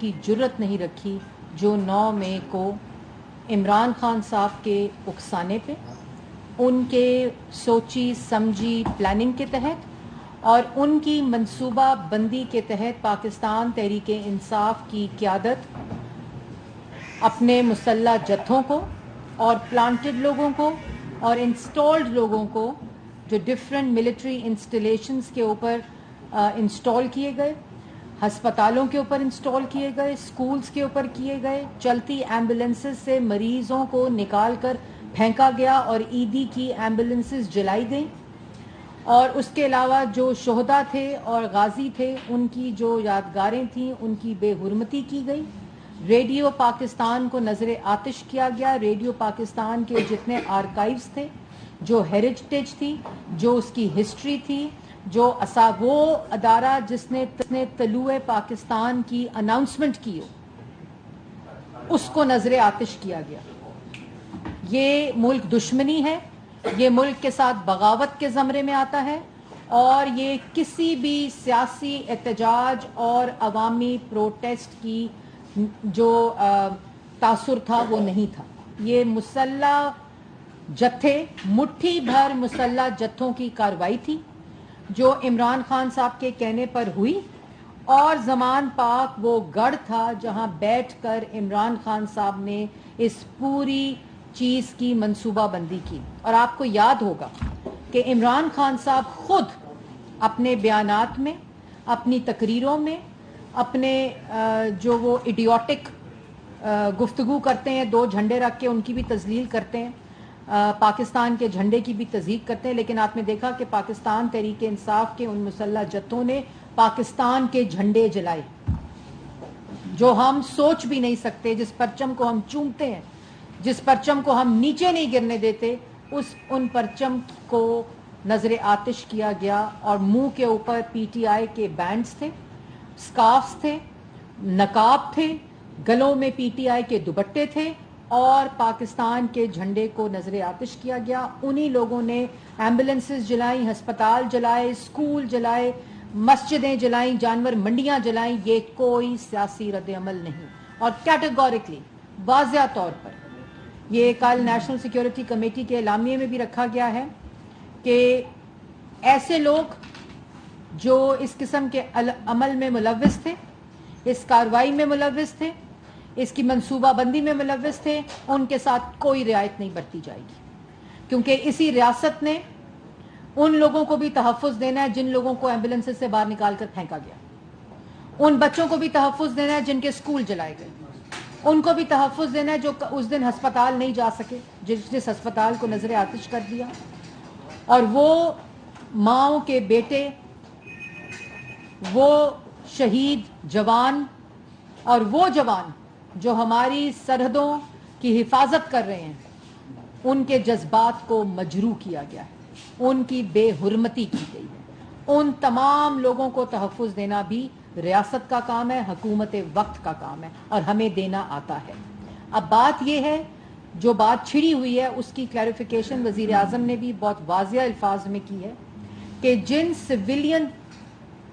کی جرت نہیں رکھی جو 9 مئی کو عمران خان صاحب کے اکسانے پہ ان کے سوچی سمجھی پلاننگ کے تحت اور ان کی منصوبہ بندی کے تحت پاکستان تحریک انصاف کی قیادت اپنے مسلح جتھوں کو اور پلانٹڈ لوگوں کو اور انسٹالڈ لوگوں کو جو ڈفرینٹ ملٹری انسٹالیشنز کے اوپر انسٹال کیے گئے، ہسپتالوں کے اوپر انسٹال کیے گئے، اسکولز کے اوپر کیے گئے، چلتی ایمبولینسز سے مریضوں کو نکال کر پھینکا گیا اور عیدی کی ایمبولینسز جلائی گئیں، اور اس کے علاوہ جو شہداء تھے اور غازی تھے ان کی جو یادگاریں تھیں ان کی بے حرمتی کی گئی، ریڈیو پاکستان کو نظر آتش کیا گیا، ریڈیو پاکستان کے جتنے آرکائیوز تھے، جو ہیریٹیج تھی، جو اس کی ہسٹری تھی، جو وہ ادارہ جس نے طلوع پاکستان کی اناؤنسمنٹ کی ہو، اس کو نظر آتش کیا گیا۔ یہ ملک دشمنی ہے، یہ ملک کے ساتھ بغاوت کے زمرے میں آتا ہے، اور یہ کسی بھی سیاسی احتجاج اور عوامی پروٹیسٹ کی جو تاثر تھا وہ نہیں تھا۔ یہ مسلح جتھے، مٹھی بھر مسلح جتھوں کی کارروائی تھی جو عمران خان صاحب کے کہنے پر ہوئی، اور زمان پاک وہ گڑھ تھا جہاں بیٹھ کر عمران خان صاحب نے اس پوری چیز کی منصوبہ بندی کی۔ اور آپ کو یاد ہوگا کہ عمران خان صاحب خود اپنے بیانات میں، اپنی تقریروں میں، اپنے جو وہ ایڈیوٹک گفتگو کرتے ہیں، 2 جھنڈے رکھ کے ان کی بھی تذلیل کرتے ہیں، پاکستان کے جھنڈے کی بھی تضحیق کرتے ہیں، لیکن آپ نے دیکھا کہ پاکستان تحریک انصاف کے ان مسلح جتھوں نے پاکستان کے جھنڈے جلائے، جو ہم سوچ بھی نہیں سکتے، جس پرچم کو ہم چومتے ہیں، جس پرچم کو ہم نیچے نہیں گرنے دیتے، ان پرچم کو نظر آتش کیا گیا، اور منہ کے اوپر پی ٹی آئی کے بینڈز تھے، سکارفز تھے، نقاب تھے، گلوں میں پی ٹی آئی کے دوپٹے تھے، اور پاکستان کے جھنڈے کو نظر آتش کیا گیا۔ انہی لوگوں نے ایمبولینسز جلائیں، ہسپتال جلائے، اسکول جلائے، مسجدیں جلائیں، جانور منڈیاں جلائیں۔ یہ کوئی سیاسی رد عمل نہیں، اور کیٹیگورکلی واضح طور پر یہ کل نیشنل سیکیورٹی کمیٹی کے اعلامیے میں بھی رکھا گیا ہے کہ ایسے لوگ جو اس قسم کے عمل میں ملوث تھے، اس کارروائی میں ملوث تھے، اس کی منصوبہ بندی میں ملوث تھے، ان کے ساتھ کوئی رعایت نہیں برتی جائے گی، کیونکہ اسی ریاست نے ان لوگوں کو بھی تحفظ دینا ہے جن لوگوں کو ایمبولینس سے باہر نکال کر پھینکا گیا، ان بچوں کو بھی تحفظ دینا ہے جن کے اسکول جلائے گئے، ان کو بھی تحفظ دینا ہے جو اس دن ہسپتال نہیں جا سکے، جس ہسپتال کو نظر آتش کر دیا، اور وہ ماؤں کے بیٹے، وہ شہید جوان، اور وہ جوان جو ہماری سرحدوں کی حفاظت کر رہے ہیں، ان کے جذبات کو مجروح کیا گیا ہے، ان کی بے حرمتی کی گئی ہے۔ ان تمام لوگوں کو تحفظ دینا بھی ریاست کا کام ہے، حکومت وقت کا کام ہے، اور ہمیں دینا آتا ہے۔ اب بات یہ ہے، جو بات چھڑی ہوئی ہے اس کی کلیریفیکیشن وزیر اعظم نے بھی بہت واضح الفاظ میں کی ہے کہ جن سویلین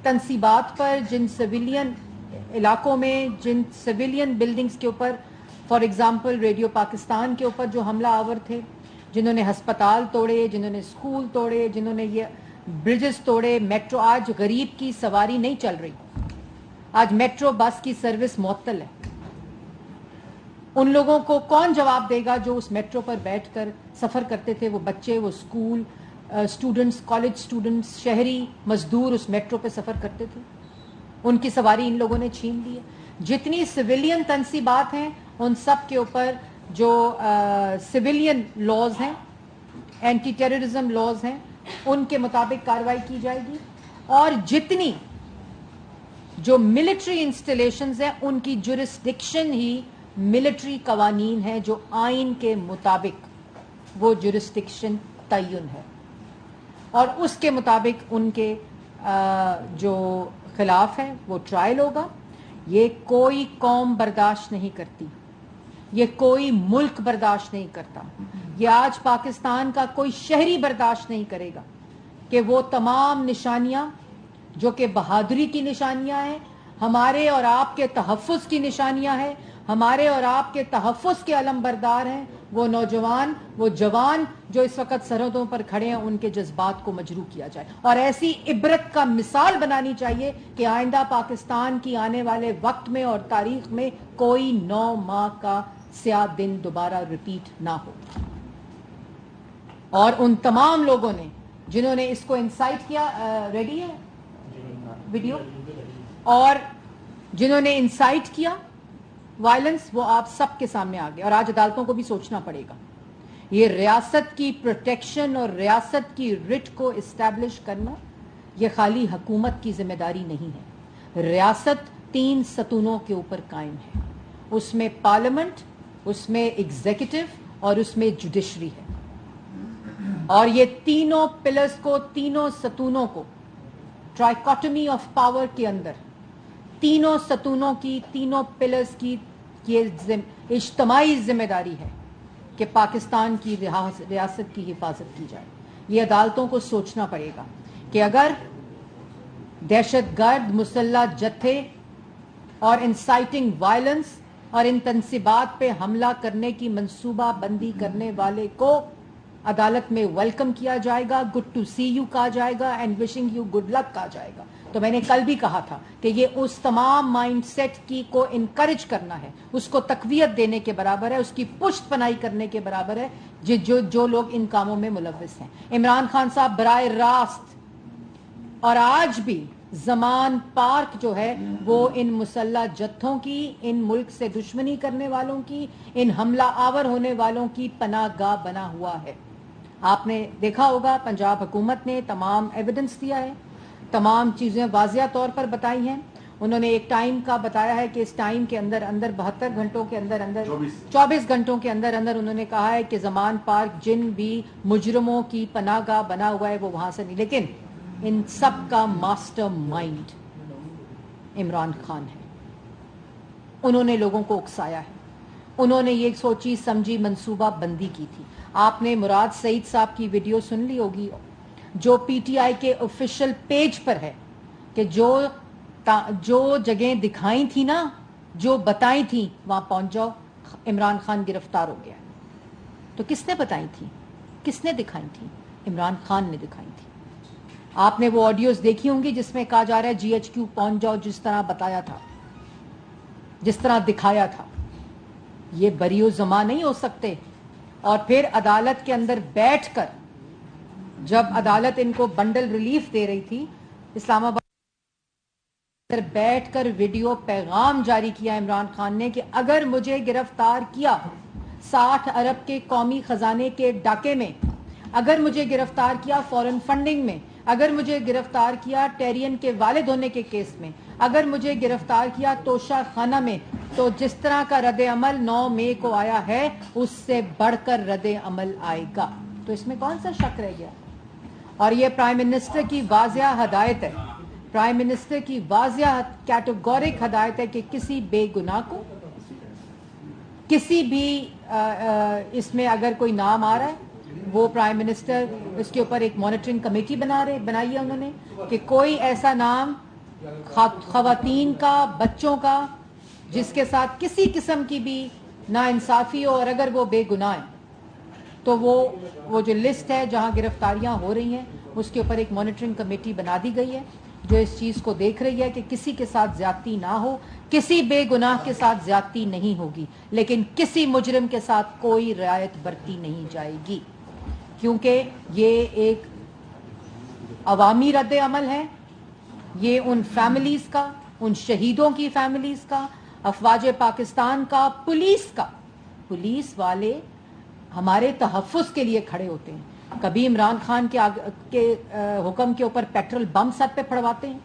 تنصیبات پر، جن سویلین علاقوں میں، جن سویلین بلڈنگز کے اوپر، فار ایگزامپل ریڈیو پاکستان کے اوپر جو حملہ آور تھے، جنہوں نے ہسپتال توڑے، جنہوں نے اسکول توڑے، جنہوں نے یہ برجز توڑے، میٹرو، آج غریب کی سواری نہیں چل رہی، آج میٹرو بس کی سروس معطل ہے۔ ان لوگوں کو کون جواب دے گا جو اس میٹرو پر بیٹھ کر سفر کرتے تھے؟ وہ بچے، وہ اسکول اسٹوڈنٹس، کالج اسٹوڈنٹس، شہری مزدور اس میٹرو پہ سفر کرتے تھے، ان کی سواری ان لوگوں نے چھین لی ہے۔ جتنی سویلین تنصیبات ہیں ان سب کے اوپر جو سویلین لاز ہیں، اینٹی ٹیررزم لاز ہیں، ان کے مطابق کارروائی کی جائے گی، اور جتنی جو ملٹری انسٹالیشنز ہیں ان کی جورسڈکشن ہی ملٹری قوانین ہیں، جو آئین کے مطابق وہ جورسڈکشن تعین ہے، اور اس کے مطابق ان کے جو خلاف ہے وہ ٹرائل ہوگا۔ یہ کوئی قوم برداشت نہیں کرتی، یہ کوئی ملک برداشت نہیں کرتا، یہ آج پاکستان کا کوئی شہری برداشت نہیں کرے گا کہ وہ تمام نشانیاں جو کہ بہادری کی نشانیاں ہیں، ہمارے اور آپ کے تحفظ کی نشانیاں ہیں, ہمارے اور آپ کے تحفظ کے علمبردار ہیں وہ نوجوان, وہ جوان جو اس وقت سرحدوں پر کھڑے ہیں, ان کے جذبات کو مجروح کیا جائے اور ایسی عبرت کا مثال بنانی چاہیے کہ آئندہ پاکستان کی آنے والے وقت میں اور تاریخ میں کوئی 9 ماہ کا سیاہ دن دوبارہ ریپیٹ نہ ہو. اور ان تمام لوگوں نے جنہوں نے اس کو انسائٹ کیا, ریڈی ہے ویڈیو, اور جنہوں نے انسائٹ کیا وائلنس, وہ آپ سب کے سامنے آ گئے. اور آج عدالتوں کو بھی سوچنا پڑے گا, یہ ریاست کی پروٹیکشن اور ریاست کی رٹ کو اسٹیبلش کرنا یہ خالی حکومت کی ذمہ داری نہیں ہے. ریاست 3 ستونوں کے اوپر قائم ہے, اس میں پارلیمنٹ, اس میں ایگزیکٹو اور اس میں جوڈیشری ہے. اور یہ تینوں پلرز کو, تینوں ستونوں کو ٹرائیکاٹمی آف پاور کے اندر تینوں ستونوں کی, تینوں پلرز کی یہ اجتماعی ذمہ داری ہے کہ پاکستان کی ریاست کی حفاظت کی جائے. یہ عدالتوں کو سوچنا پڑے گا کہ اگر دہشت گرد مسلح جتھے اور انسائٹنگ وائلنس اور ان تنصیبات پہ حملہ کرنے کی منصوبہ بندی کرنے والے کو عدالت میں ویلکم کیا جائے گا, گڈ ٹو سی یو کہا جائے گا, and wishing you good luck کہا جائے گا. تو میں نے کل بھی کہا تھا کہ یہ اس تمام مائنڈ سیٹ کی کو انکریج کرنا ہے, اس کو تقویت دینے کے برابر ہے, اس کی پشت پناہی کرنے کے برابر ہے جو لوگ ان کاموں میں ملوث ہیں. عمران خان صاحب براہ راست اور آج بھی زمان پارک جو ہے وہ ان مسلح جتھوں کی, ان ملک سے دشمنی کرنے والوں کی, ان حملہ آور ہونے والوں کی پناہ گاہ بنا ہوا ہے. آپ نے دیکھا ہوگا پنجاب حکومت نے تمام ایویڈنس دیا ہے, تمام چیزیں واضح طور پر بتائی ہیں. انہوں نے ایک ٹائم کا بتایا ہے کہ اس ٹائم کے اندر 72 گھنٹوں کے اندر 24 گھنٹوں کے اندر انہوں نے کہا ہے کہ زمان پارک جن بھی مجرموں کی پناہ گاہ بنا ہوا ہے وہ وہاں سے نہیں. لیکن ان سب کا ماسٹر مائنڈ عمران خان ہے. انہوں نے لوگوں کو اکسایا ہے, انہوں نے یہ سوچی سمجھی منصوبہ بندی کی تھی. آپ نے مراد سعید صاحب کی ویڈیو سن لی ہوگی جو پی ٹی آئی کے آفیشیل پیج پر ہے کہ جو جگہیں دکھائی تھی نا, جو بتائی تھیں وہاں پہنچ جاؤ, عمران خان گرفتار ہو گیا. تو کس نے بتائی تھی, کس نے دکھائی تھی؟ عمران خان نے دکھائی تھی. آپ نے وہ آڈیوز دیکھی ہوں گی جس میں کہا جا رہا ہے جی ایچ کیو پہنچ جاؤ, جس طرح بتایا تھا, جس طرح دکھایا تھا. یہ بریو زماں نہیں ہو سکتے. اور پھر عدالت کے اندر بیٹھ کر جب عدالت ان کو بنڈل ریلیف دے رہی تھی, اسلام آباد بیٹھ کر ویڈیو پیغام جاری کیا عمران خان نے کہ اگر مجھے گرفتار کیا 60 ارب کے قومی خزانے کے ڈاکے میں, اگر مجھے گرفتار کیا فورن فنڈنگ میں, اگر مجھے گرفتار کیا ٹیرین کے والد ہونے کے کیس میں, اگر مجھے گرفتار کیا توشہ خانہ میں, تو جس طرح کا رد عمل 9 مئی کو آیا ہے اس سے بڑھ کر رد عمل آئے گا. تو اس میں کون سا شک رہ گیا؟ اور یہ پرائم منسٹر کی واضح ہدایت ہے, پرائم منسٹر کی واضح کیٹیگورک ہدایت ہے کہ کسی بے گناہ کو, کسی بھی اس میں اگر کوئی نام آ رہا ہے, وہ پرائم منسٹر اس کے اوپر ایک مانیٹرنگ کمیٹی بنائی ہے انہوں نے کہ کوئی ایسا نام خواتین کا, بچوں کا, جس کے ساتھ کسی قسم کی بھی ناانصافی ہو, اور اگر وہ بے گناہ ہیں تو وہ جو لسٹ ہے جہاں گرفتاریاں ہو رہی ہیں اس کے اوپر ایک مانیٹرنگ کمیٹی بنا دی گئی ہے جو اس چیز کو دیکھ رہی ہے کہ کسی کے ساتھ زیادتی نہ ہو, کسی بے گناہ کے ساتھ زیادتی نہیں ہوگی, لیکن کسی مجرم کے ساتھ کوئی رعایت برتی نہیں جائے گی, کیونکہ یہ ایک عوامی رد عمل ہے. یہ ان فیملیز کا, ان شہیدوں کی فیملیز کا, افواج پاکستان کا, پولیس والے ہمارے تحفظ کے لیے کھڑے ہوتے ہیں. کبھی عمران خان کے حکم کے اوپر پیٹرول بم سر پہ پھڑواتے ہیں,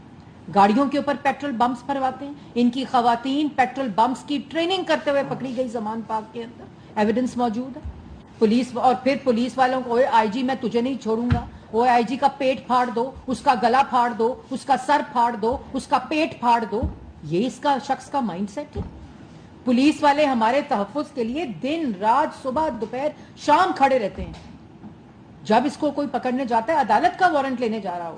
گاڑیوں کے اوپر پیٹرول بمز پھڑواتے ہیں. ان کی خواتین پیٹرول بمز کی ٹریننگ کرتے ہوئے پکڑی گئی زمان پاک کے اندر, ایویڈنس موجود ہے. پولیس, اور پھر پولیس والوں کو آئی جی میں تجھے نہیں چھوڑوں گا, وہ آئی جی کا پیٹ پھاڑ دو, اس کا گلا پھاڑ دو, اس کا سر پھاڑ دو, اس کا پیٹ پھاڑ دو. یہ اس کا شخص کا مائنڈ سیٹ ہے. پولیس والے ہمارے تحفظ کے لیے دن رات, صبح دوپہر شام کھڑے رہتے ہیں. جب اس کو کوئی پکڑنے جاتا ہے, عدالت کا وارنٹ لینے جا رہا ہو,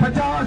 50।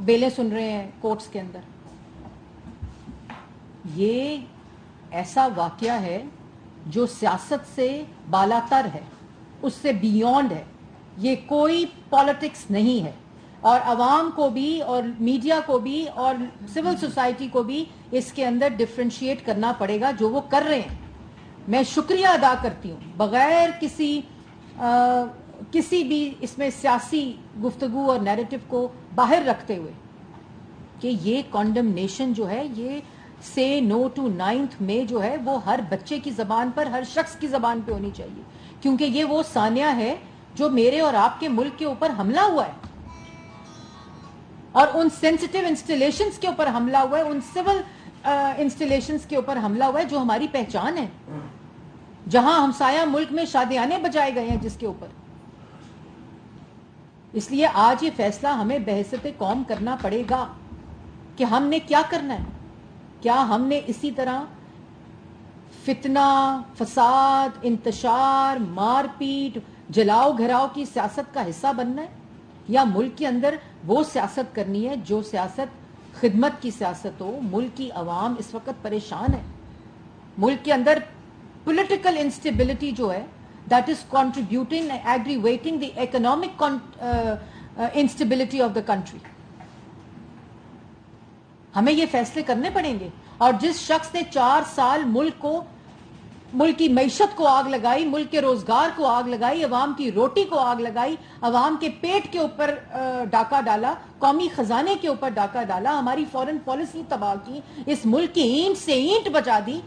بیلیں سن رہے ہیں کورٹس کے اندر. یہ ایسا واقعہ ہے جو سیاست سے بالا تر ہے, اس سے بیونڈ ہے. یہ کوئی پالیٹکس نہیں ہے, اور عوام کو بھی اور میڈیا کو بھی اور سول سوسائٹی کو بھی اس کے اندر ڈفرینشیٹ کرنا پڑے گا جو وہ کر رہے ہیں. میں شکریہ ادا کرتی ہوں بغیر کسی بھی اس میں سیاسی گفتگو اور نیریٹو کو باہر رکھتے ہوئے کہ یہ کانڈمنیشن جو ہے, یہ سے نو ٹو 9th میں جو ہے وہ ہر بچے کی زبان پر, ہر شخص کی زبان پہ ہونی چاہیے, کیونکہ یہ وہ ثانیہ ہے جو میرے اور آپ کے ملک کے اوپر حملہ ہوا ہے, اور ان سینسٹیو انسٹالیشنز کے اوپر حملہ ہوا ہے, ان سول انسٹالیشنز کے اوپر حملہ ہوا ہے جو ہماری پہچان ہے, جہاں ہمسایہ ملک میں شادیانے بجائے گئے ہیں جس کے اوپر. اس لیے آج یہ فیصلہ ہمیں بحیثیت قوم کرنا پڑے گا کہ ہم نے کیا کرنا ہے. کیا ہم نے اسی طرح فتنہ, فساد, انتشار, مار پیٹ, جلاؤ گھراؤ کی سیاست کا حصہ بننا ہے, یا ملک کے اندر وہ سیاست کرنی ہے جو سیاست خدمت کی سیاست ہو؟ ملک کی عوام اس وقت پریشان ہے. ملک کے اندر پولیٹیکل انسٹیبلٹی جو ہے that is contributing and aggravating the economic instability of the country. ہمیں یہ فیصلے کرنے پڑیں گے, اور جس شخص نے 4 سال ملک کی معیشت کو آگ لگائی, ملک کے روزگار کو آگ لگائی, عوام کی روٹی کو آگ لگائی, عوام کے پیٹ کے اوپر ڈاکہ ڈالا, قومی خزانے کے اوپر ڈاکہ ڈالا, ہماری فورن پالیسی تباہ کی, اس ملک کی اینٹ سے اینٹ بچا دی,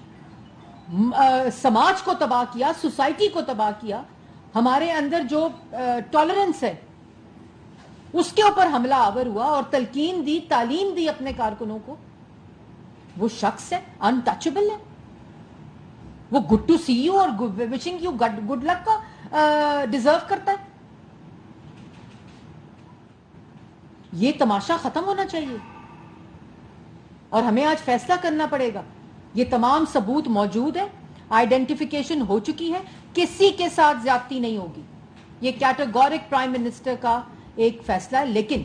سماج کو تباہ کیا, سوسائٹی کو تباہ کیا, ہمارے اندر جو ٹالرنس ہے اس کے اوپر حملہ آور ہوا اور تلقین دی, تعلیم دی اپنے کارکنوں کو. وہ شخص ہے انٹچبل ہے, وہ گڈ ٹو سی یو اور وشنگ یو گڈ لک کا ڈیزرو کرتا ہے. یہ تماشا ختم ہونا چاہیے اور ہمیں آج فیصلہ کرنا پڑے گا. یہ تمام ثبوت موجود ہے, آئیڈینٹیفیکیشن ہو چکی ہے, کسی کے ساتھ زیادتی نہیں ہوگی. یہ کیٹیگورک پرائم منسٹر کا ایک فیصلہ ہے, لیکن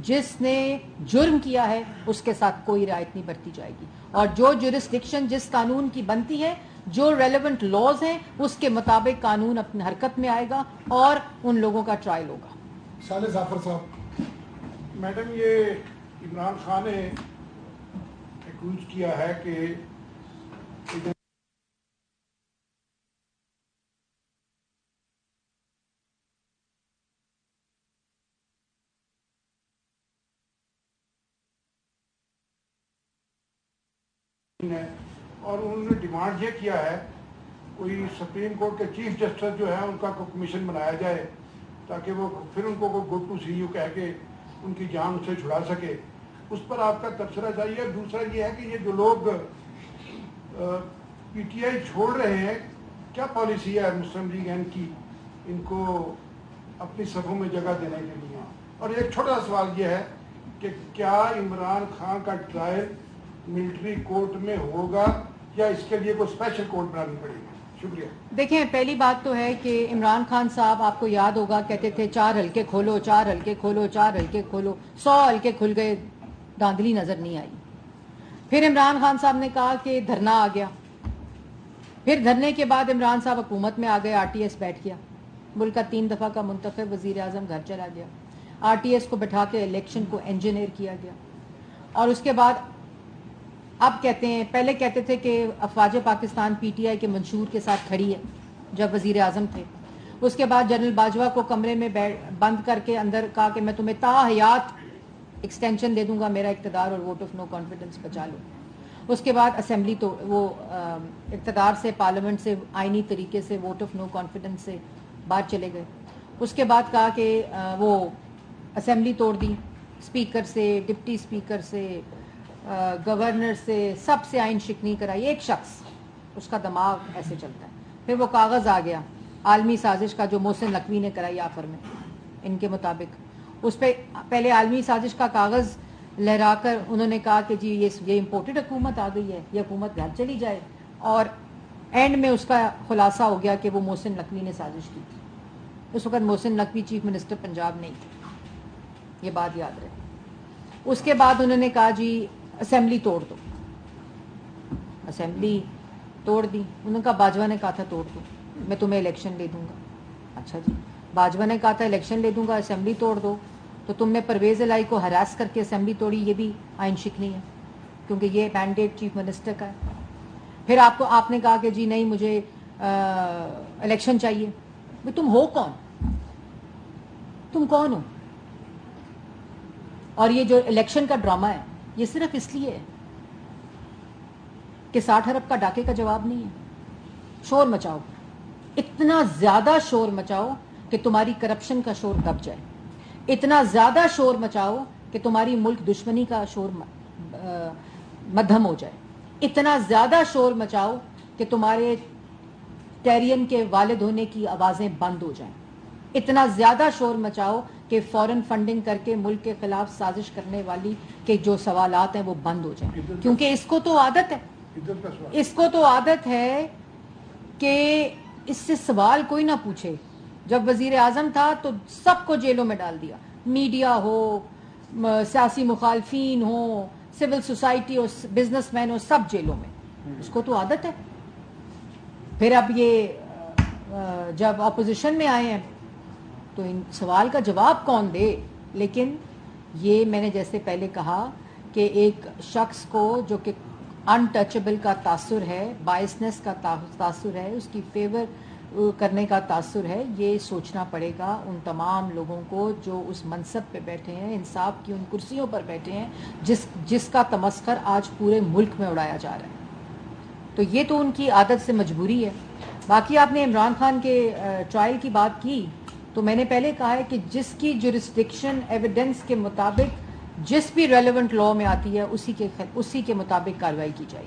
جس نے جرم کیا ہے اس کے ساتھ کوئی رعایت نہیں برتی جائے گی, اور جو جورسڈکشن جس قانون کی بنتی ہے, جو ریلیونٹ لاز ہیں اس کے مطابق قانون اپنی حرکت میں آئے گا اور ان لوگوں کا ٹرائل ہوگا. صالح ظفر صاحب. میڈم, یہ عمران خان نے ایکوز کیا ہے کہ اور انہوں نے ڈیمانڈ یہ کیا ہے کوئی سپریم کورٹ کے چیف جسٹس جو ہے ان کا کوئی کمیشن بنایا جائے تاکہ وہ پھر ان کو گڈ ٹو سی یو کہہ کے ان کی جان سے چھڑا سکے. اس پر آپ کا تبصرہ چاہیے. دوسرا یہ ہے کہ یہ جو لوگ پی ٹی آئی چھوڑ رہے ہیں, کیا پالیسی ہے مسلم لیگ ان کی ان کو اپنی صفوں میں جگہ دینے کے لیے؟ اور ایک چھوٹا سا سوال یہ ہے کہ کیا عمران خان کا ٹرائل ملٹری کورٹ میں ہوگا یا اس کے لیے کوئی اسپیشل کورٹ بنانی پڑے گی؟ شکریہ. دیکھیں, پہلی بات تو ہے کہ عمران خان صاحب, آپ کو یاد ہوگا, کہتے تھے 4 حلقے کھولو, 4 حلقے کھولو, 4 حلقے کھولو. 100 حلقے کھل گئے, دھاندلی نظر نہیں آئی. پھر عمران خان صاحب نے کہا کہ دھرنا آ گیا. پھر دھرنے کے بعد عمران صاحب حکومت میں آ گئے, آر ٹی ایس بیٹھ گیا, ملک کا 3 دفعہ کا منتخب وزیر اعظم گھر چلا گیا, آر ٹی ایس کو بٹھا کے الیکشن کو انجینئر کیا گیا. اور اس کے بعد اب کہتے ہیں, پہلے کہتے تھے کہ افواج پاکستان پی ٹی آئی کے منشور کے ساتھ کھڑی ہے جب وزیر اعظم تھے. اس کے بعد جنرل باجوہ کو کمرے میں بند کر کے اندر کہا کہ میں تمہیں تا حیات ایکسٹینشن دے دوں گا, میرا اقتدار اور ووٹ آف نو کانفیڈنس بچا لو. اس کے بعد اسمبلی تو وہ اقتدار سے, پارلیمنٹ سے آئینی طریقے سے ووٹ آف نو کانفیڈنس سے باہر چلے گئے. اس کے بعد کہا کہ وہ اسمبلی توڑ دی, اسپیکر سے, ڈپٹی اسپیکر سے, گورنر سے, سب سے آئین شکنی کرائی. ایک شخص, اس کا دماغ ایسے چلتا ہے. پھر وہ کاغذ آ گیا عالمی سازش کا جو محسن نقوی نے کرائی آخر میں ان کے مطابق. اس پہ پہلے عالمی سازش کا کاغذ لہرا کر انہوں نے کہا کہ جی یہ امپورٹڈ حکومت آ گئی ہے, یہ حکومت گھر چلی جائے, اور اینڈ میں اس کا خلاصہ ہو گیا کہ وہ محسن نقوی نے سازش کی تھی. اس وقت محسن نقوی چیف منسٹر پنجاب نہیں تھے, یہ بات یاد رہے. اس کے بعد انہوں نے کہا جی اسمبلی توڑ دو. اسمبلی توڑ دی. انہوں نے کہا باجوہ نے کہا تھا توڑ دو, میں تمہیں الیکشن دے دوں گا. اچھا جی, باجوہ نے کہا تھا الیکشن لے دوں گا, اسمبلی توڑ دو, تو تم نے پرویز الہی کو ہراس کر کے اسمبلی توڑی, یہ بھی آئین شکنی ہے کیونکہ یہ مینڈیٹ چیف منسٹر کا ہے. پھر آپ نے کہا کہ جی نہیں مجھے الیکشن چاہیے. تم ہو کون؟ تم کون ہو؟ اور یہ جو الیکشن کا ڈرامہ ہے یہ صرف اس لیے ہے کہ 60 ارب کا ڈاکے کا جواب نہیں ہے. شور مچاؤ, اتنا زیادہ شور مچاؤ کہ تمہاری کرپشن کا شور دب جائے, اتنا زیادہ شور مچاؤ کہ تمہاری ملک دشمنی کا شور مدھم ہو جائے, اتنا زیادہ شور مچاؤ کہ تمہارے ٹیرین کے والد ہونے کی آوازیں بند ہو جائیں, اتنا زیادہ شور مچاؤ کہ فورن فنڈنگ کر کے ملک کے خلاف سازش کرنے والی کے جو سوالات ہیں وہ بند ہو جائیں. کیونکہ اس کو تو عادت ہے, اس کو تو عادت ہے کہ اس سے سوال کوئی نہ پوچھے. جب وزیر اعظم تھا تو سب کو جیلوں میں ڈال دیا, میڈیا ہو, سیاسی مخالفین ہو, سول سوسائٹی ہو, بزنس مین ہو, سب جیلوں میں. اس کو تو عادت ہے. پھر اب یہ جب اپوزیشن میں آئے ہیں تو ان سوال کا جواب کون دے. لیکن یہ میں نے جیسے پہلے کہا کہ ایک شخص کو جو کہ ان ٹچبل کا تاثر ہے, بائسنس کا تاثر ہے, اس کی فیور کرنے کا تاثر ہے, یہ سوچنا پڑے گا ان تمام لوگوں کو جو اس منصب پہ بیٹھے ہیں, انصاف کی ان کرسیوں پر بیٹھے ہیں جس کا تمسخر آج پورے ملک میں اڑایا جا رہا ہے. تو یہ تو ان کی عادت سے مجبوری ہے. باقی آپ نے عمران خان کے ٹرائل کی بات کی, تو میں نے پہلے کہا ہے کہ جس کی جورسڈکشن ایویڈنس کے مطابق جس بھی ریلیونٹ لا میں آتی ہے اسی کے مطابق کارروائی کی جائے گی.